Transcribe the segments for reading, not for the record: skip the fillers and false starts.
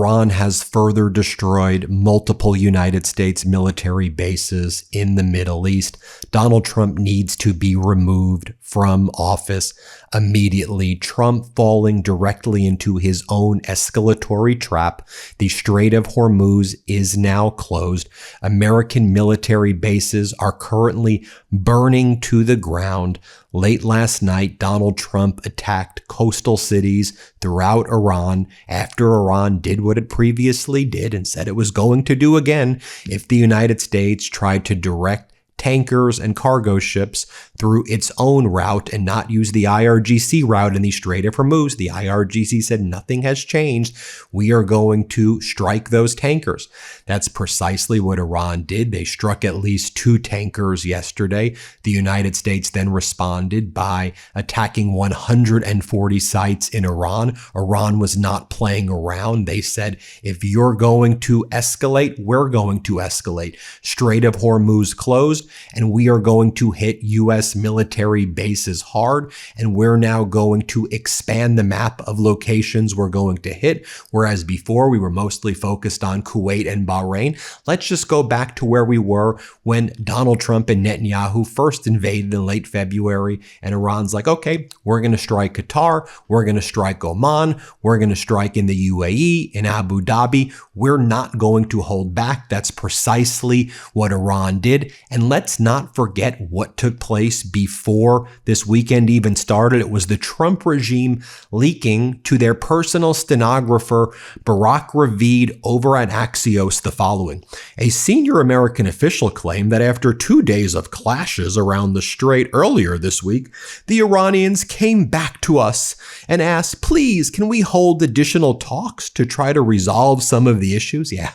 Iran has further destroyed multiple United States military bases in the Middle East. Donald Trump needs to be removed from office immediately. Trump falling directly into his own escalatory trap. The Strait of Hormuz is now closed. American military bases are currently burning to the ground. Late last night, Donald Trump attacked coastal cities throughout Iran after Iran did what it previously did and said it was going to do again if the United States tried to direct tankers and cargo ships through its own route and not use the IRGC route in the Strait of Hormuz. The IRGC said nothing has changed. We are going to strike those tankers. That's precisely what Iran did. They struck at least 2 tankers yesterday. The United States then responded by attacking 140 sites in Iran. Iran was not playing around. They said, if you're going to escalate, we're going to escalate. Strait of Hormuz closed, and we are going to hit U.S. military bases hard, and we're now going to expand the map of locations we're going to hit, whereas before we were mostly focused on Kuwait and Bahrain. Let's just go back to where we were when Donald Trump and Netanyahu first invaded in late February, and Iran's like, okay, we're going to strike Qatar, we're going to strike Oman, we're going to strike in the UAE, in Abu Dhabi. We're not going to hold back. That's precisely what Iran did. And let's not forget what took place before this weekend even started. It was the Trump regime leaking to their personal stenographer, Barack Ravid, over at Axios the following. A senior American official claimed that after 2 days of clashes around the strait earlier this week, the Iranians came back to us and asked, please, can we hold additional talks to try to resolve some of the issues? Yeah.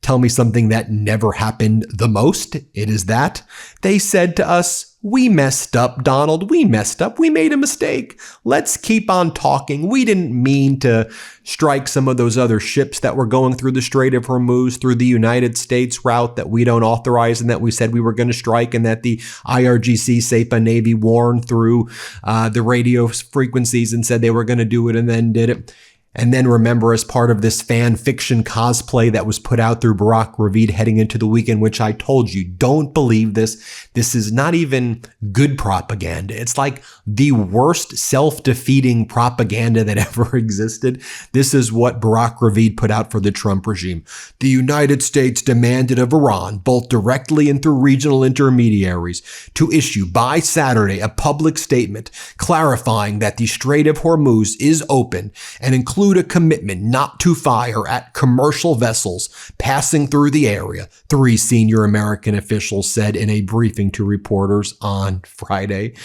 Tell me something that never happened the most. It is that they said to us, we messed up, Donald. We messed up. We made a mistake. Let's keep on talking. We didn't mean to strike some of those other ships that were going through the Strait of Hormuz through the United States route that we don't authorize and that we said we were going to strike, and that the IRGC SEPA Navy warned through the radio frequencies and said they were going to do it and then did it. And then remember, as part of this fan fiction cosplay that was put out through Barack Ravid heading into the weekend, which I told you, don't believe this. This is not even good propaganda. It's like the worst self-defeating propaganda that ever existed. This is what Barack Ravid put out for the Trump regime. The United States demanded of Iran, both directly and through regional intermediaries, to issue by Saturday a public statement clarifying that the Strait of Hormuz is open and include a commitment not to fire at commercial vessels passing through the area, 3 senior American officials said in a briefing to reporters on Friday.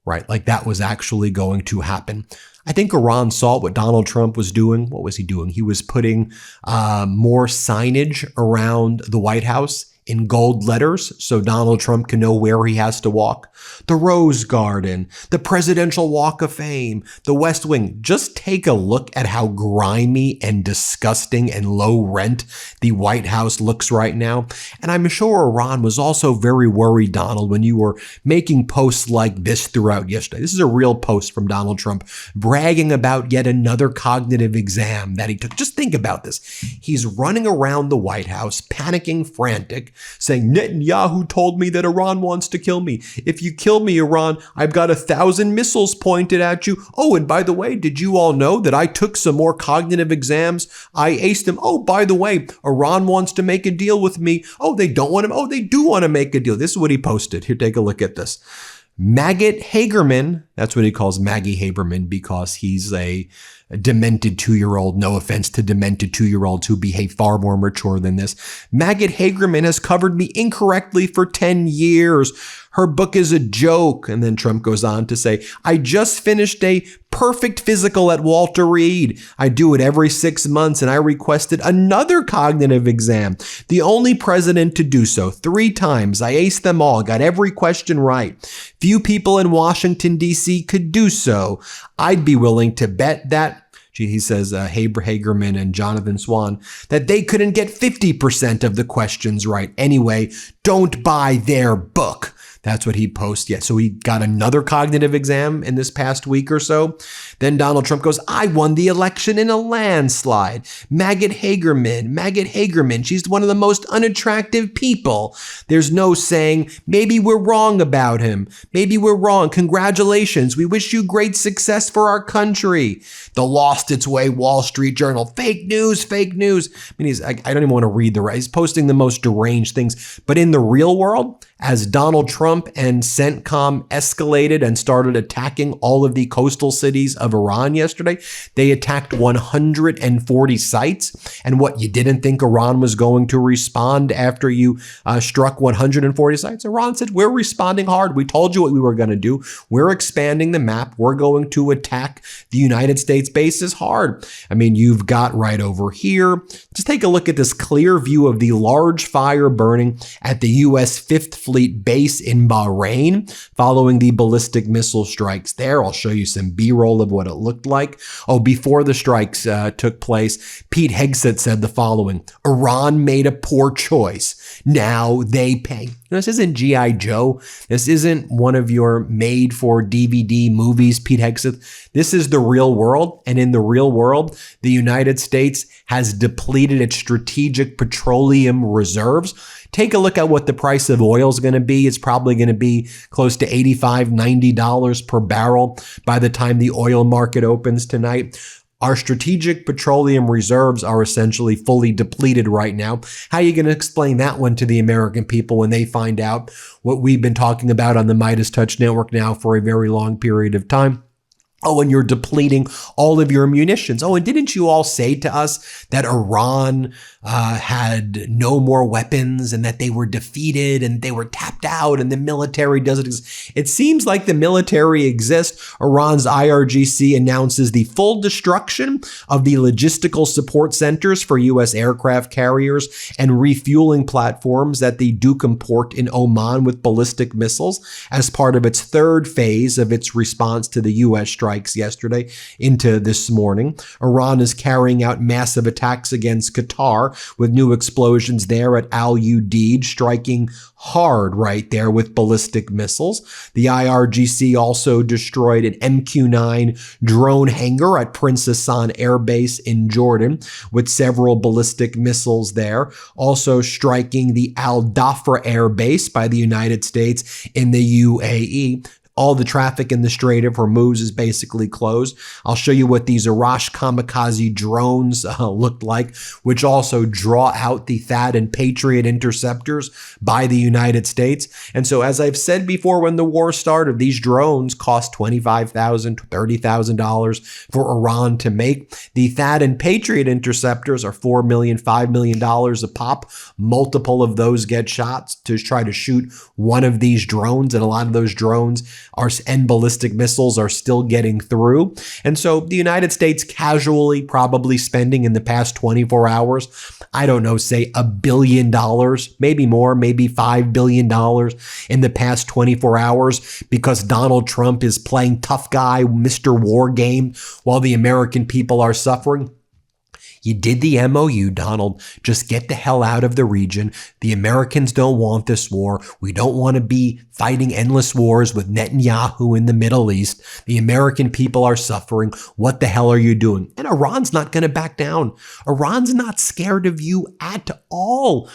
Right, like that was actually going to happen. I think Iran saw what Donald Trump was doing. What was he doing? He was putting more signage around the White House in gold letters so Donald Trump can know where he has to walk. The Rose Garden, the Presidential Walk of Fame, the West Wing. Just take a look at how grimy and disgusting and low rent the White House looks right now. And I'm sure Iran was also very worried, Donald, when you were making posts like this throughout yesterday. This is a real post from Donald Trump bragging about yet another cognitive exam that he took. Just think about this. He's running around the White House, panicking, frantic, saying, Netanyahu told me that Iran wants to kill me. If you kill me, Iran, I've got 1,000 missiles pointed at you. Oh, and by the way, did you all know that I took some more cognitive exams? I aced them. Oh, by the way, Iran wants to make a deal with me. Oh, they don't want to. Oh, they do want to make a deal. This is what he posted. Here, take a look at this. Maggot Hagerman, that's what he calls Maggie Haberman because he's a demented 2-year-old. No offense to demented 2-year-olds who behave far more mature than this. Maggot Hagerman has covered me incorrectly for 10 years. Her book is a joke. And then Trump goes on to say, I just finished a perfect physical at Walter Reed. I do it every 6 months, and I requested another cognitive exam. The only president to do so 3 times. I aced them all, got every question right. Few people in Washington, D.C. could do so. I'd be willing to bet that, he says, Hagerman and Jonathan Swan, that they couldn't get 50% of the questions right. Anyway, don't buy their book. That's what he posts. Yeah. So he got another cognitive exam in this past week or so. Then Donald Trump goes, I won the election in a landslide. Maggot Hagerman, she's one of the most unattractive people. There's no saying, maybe we're wrong about him. Maybe we're wrong. Congratulations. We wish you great success for our country. The lost its way Wall Street Journal. Fake news. I mean, I don't even want to read the rest. He's posting the most deranged things. But in the real world, as Donald Trump and CENTCOM escalated and started attacking all of the coastal cities of Iran yesterday, they attacked 140 sites. And what, you didn't think Iran was going to respond after you struck 140 sites? Iran said, we're responding hard. We told you what we were going to do. We're expanding the map. We're going to attack the United States bases hard. I mean, you've got right over here. Just take a look at this clear view of the large fire burning at the U.S. Fifth Fleet base in Bahrain following the ballistic missile strikes there. I'll show you some B-roll of what it looked like. Oh, before the strikes took place, Pete Hegseth said the following: Iran made a poor choice. Now they pay. This isn't G.I. Joe. This isn't one of your made-for-DVD movies, Pete Hegseth. This is the real world. And in the real world, the United States has depleted its strategic petroleum reserves. Take a look at what the price of oil is going to be. It's probably going to be close to $85, $90 per barrel by the time the oil market opens tonight. Our strategic petroleum reserves are essentially fully depleted right now. How are you going to explain that one to the American people when they find out what we've been talking about on the MeidasTouch network now for a very long period of time? Oh, and you're depleting all of your munitions. Oh, and didn't you all say to us that Iran had no more weapons and that they were defeated and they were tapped out and the military doesn't exist? It seems like the military exists. Iran's IRGC announces the full destruction of the logistical support centers for U.S. aircraft carriers and refueling platforms at the Duqm port in Oman with ballistic missiles as part of its third phase of its response to the U.S. strike yesterday into this morning. Iran is carrying out massive attacks against Qatar with new explosions there at Al Udeid, striking hard right there with ballistic missiles. The IRGC also destroyed an MQ-9 drone hangar at Prince Hassan Air Base in Jordan with several ballistic missiles there, also striking the Al Dhafra Air Base by the United States in the UAE. All the traffic in the Strait of Hormuz is basically closed. I'll show you what these Arash kamikaze drones looked like, which also draw out the THAAD and Patriot interceptors by the United States. And so, as I've said before, when the war started, these drones cost $25,000, $30,000 for Iran to make. The THAAD and Patriot interceptors are $4 million, $5 million a pop. Multiple of those get shots to try to shoot one of these drones, and a lot of those drones and ballistic missiles are still getting through. And so the United States casually probably spending in the past 24 hours, I don't know, say $1 billion, maybe more, maybe $5 billion in the past 24 hours because Donald Trump is playing tough guy, Mr. War Game, while the American people are suffering. You did the MOU, Donald. Just get the hell out of the region. The Americans don't want this war. We don't want to be fighting endless wars with Netanyahu in the Middle East. The American people are suffering. What the hell are you doing? And Iran's not going to back down. Iran's not scared of you at all.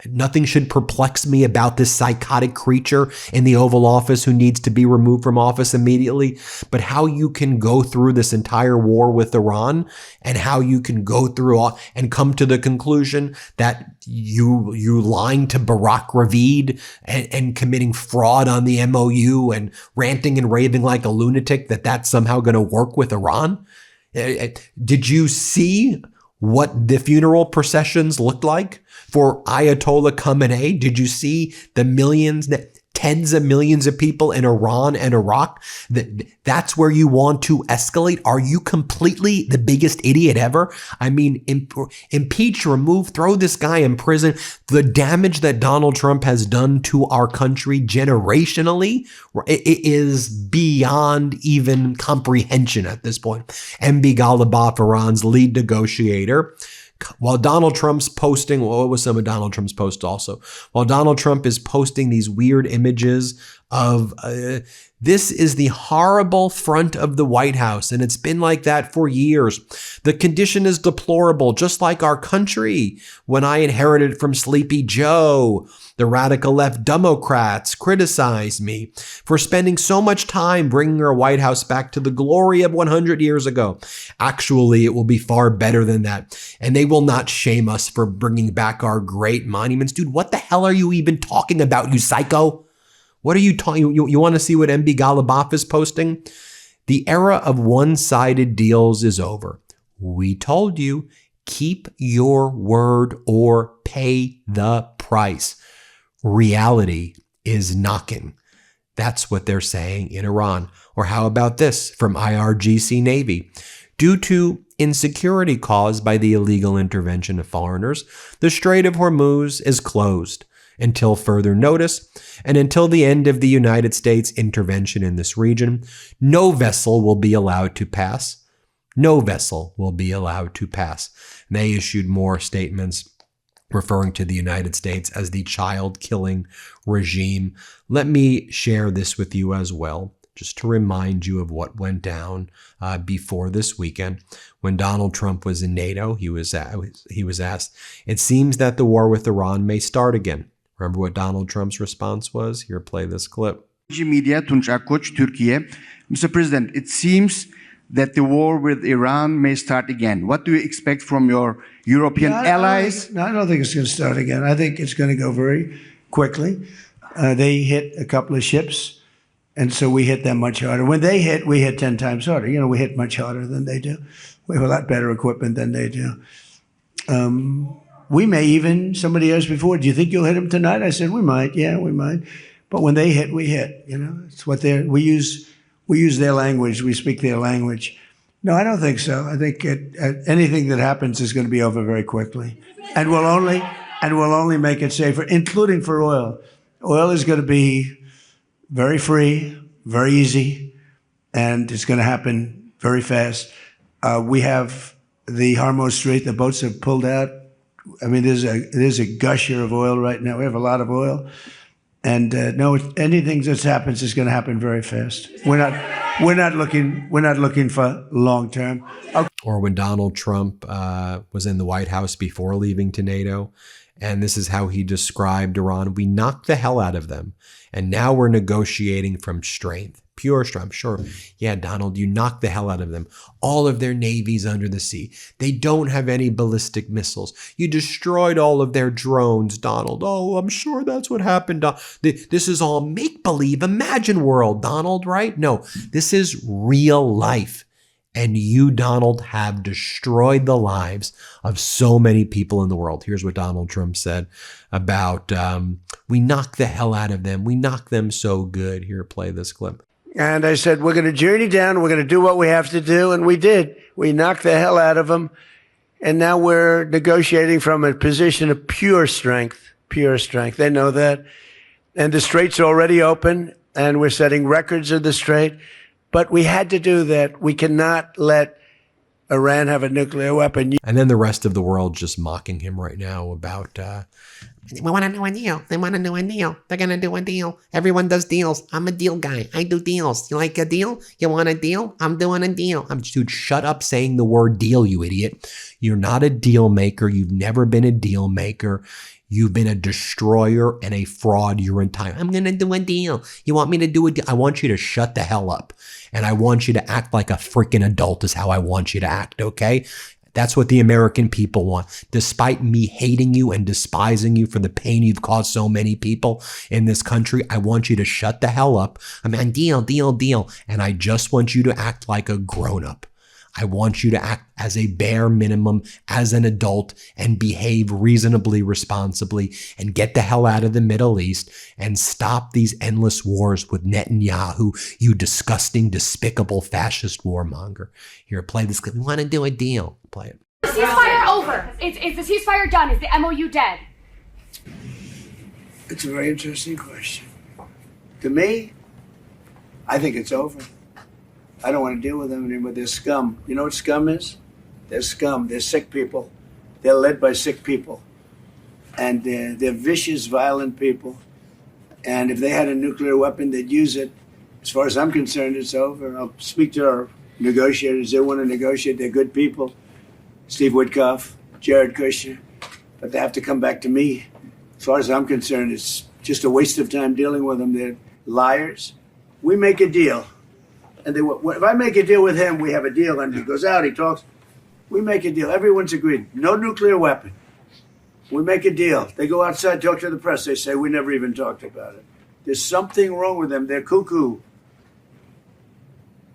Nothing should perplex me about this psychotic creature in the Oval Office who needs to be removed from office immediately. But how you can go through this entire war with Iran and how you can go through and come to the conclusion that you lying to Barack Ravid and committing fraud on the MOU and ranting and raving like a lunatic, that's somehow going to work with Iran? Did you see what the funeral processions looked like for Ayatollah Khamenei? Did you see the millions, tens of millions of people in Iran and Iraq? That's where you want to escalate? Are you completely the biggest idiot ever? I mean, impeach, remove, throw this guy in prison. The damage that Donald Trump has done to our country generationally, it is beyond even comprehension at this point. MB Ghalibaf, Iran's lead negotiator, While Donald Trump's posting, what was some of Donald Trump's posts also? While Donald Trump is posting these weird images of this is the horrible front of the White House, and it's been like that for years. The condition is deplorable, just like our country. When I inherited from Sleepy Joe, the radical left Democrats criticized me for spending so much time bringing our White House back to the glory of 100 years ago. Actually, it will be far better than that, and they will not shame us for bringing back our great monuments. Dude, what the hell are you even talking about, you psycho? What are you talking? You want to see what MB Ghalibaf is posting? The era of one-sided deals is over. We told you, keep your word or pay the price. Reality is knocking. That's what they're saying in Iran. Or how about this from IRGC Navy? Due to insecurity caused by the illegal intervention of foreigners, the Strait of Hormuz is closed until further notice, and until the end of the United States intervention in this region, no vessel will be allowed to pass. No vessel will be allowed to pass. And they issued more statements referring to the United States as the child-killing regime. Let me share this with you as well, just to remind you of what went down before this weekend. When Donald Trump was in NATO, he was asked, it seems that the war with Iran may start again. Remember what Donald Trump's response was? Here, play this clip. Media, Tunç Akkoç, Türkiye. Mr. President, it seems that the war with Iran may start again. What do you expect from your European allies? I don't think it's going to start again. I think it's going to go very quickly. They hit a couple of ships, and so we hit them much harder. When they hit, we hit 10 times harder. You know, we hit much harder than they do. We have a lot better equipment than they do. We may even, somebody asked before, do you think you'll hit them tonight? I said, we might. Yeah, we might. But when they hit, we hit. You know, it's what we use their language. We speak their language. No, I don't think so. I think anything that happens is going to be over very quickly, and we'll only make it safer, including for oil. Oil is going to be very free, very easy, and it's going to happen very fast. We have the Hormuz Strait. The boats have pulled out. I mean, there's a gusher of oil right now. We have a lot of oil. And no, anything that happens is going to happen very fast. We're not looking for long term. Okay. Or when Donald Trump was in the White House before leaving to NATO, and this is how he described Iran: we knocked the hell out of them, and now we're negotiating from strength, pure strength. Sure, yeah, Donald, you knocked the hell out of them. All of their navies under the sea. They don't have any ballistic missiles. You destroyed all of their drones, Donald. Oh, I'm sure that's what happened. This is all make-believe, imagine world, Donald, right? No, this is real life. And you, Donald, have destroyed the lives of so many people in the world. Here's what Donald Trump said about, we knocked the hell out of them. We knocked them so good. Here, play this clip. And I said, we're going to journey down. We're going to do what we have to do. And we did. We knocked the hell out of them. And now we're negotiating from a position of pure strength. Pure strength. They know that. And the strait's already open. And we're setting records of the strait. But we had to do that. We cannot let Iran have a nuclear weapon. And then the rest of the world just mocking him right now about, we want to do a deal. They want to do a deal. They're going to do a deal. Everyone does deals. I'm a deal guy. I do deals. You like a deal? You want a deal? I'm doing a deal. Dude, shut up saying the word deal, you idiot. You're not a deal maker. You've never been a deal maker. You've been a destroyer and a fraud your entire. I'm going to do a deal. You want me to do a deal? I want you to shut the hell up. And I want you to act like a freaking adult is how I want you to act, okay? That's what the American people want. Despite me hating you and despising you for the pain you've caused so many people in this country, I want you to shut the hell up. I mean, deal. And I just want you to act like a grown-up. I want you to act as a bare minimum, as an adult, and behave reasonably responsibly, and get the hell out of the Middle East and stop these endless wars with Netanyahu, you disgusting, despicable fascist warmonger. Here, play this clip. We want to do a deal. Play it. Is the ceasefire over? Is the ceasefire done? Is the MOU dead? It's a very interesting question. To me, I think it's over. I don't want to deal with them anymore. They're scum. You know what scum is? They're scum. They're sick people. They're led by sick people. And they're vicious, violent people. And if they had a nuclear weapon, they'd use it. As far as I'm concerned, it's over. I'll speak to our negotiators. They want to negotiate. They're good people. Steve Witkoff, Jared Kushner. But they have to come back to me. As far as I'm concerned, it's just a waste of time dealing with them. They're liars. We make a deal. And if I make a deal with him, we have a deal. And he goes out, he talks. We make a deal. Everyone's agreed. No nuclear weapon. We make a deal. They go outside, talk to the press. They say, we never even talked about it. There's something wrong with them. They're cuckoo.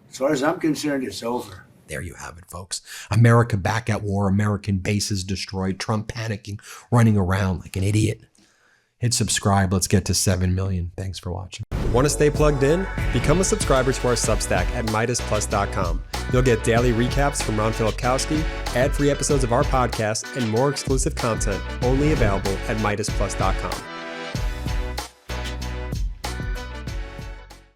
As far as I'm concerned, it's over. There you have it, folks. America back at war, American bases destroyed, Trump panicking, running around like an idiot. Hit subscribe. Let's get to 7 million. Thanks for watching. Want to stay plugged in? Become a subscriber to our Substack at MeidasPlus.com. You'll get daily recaps from Ron Filipkowski, ad-free episodes of our podcast, and more exclusive content only available at MeidasPlus.com.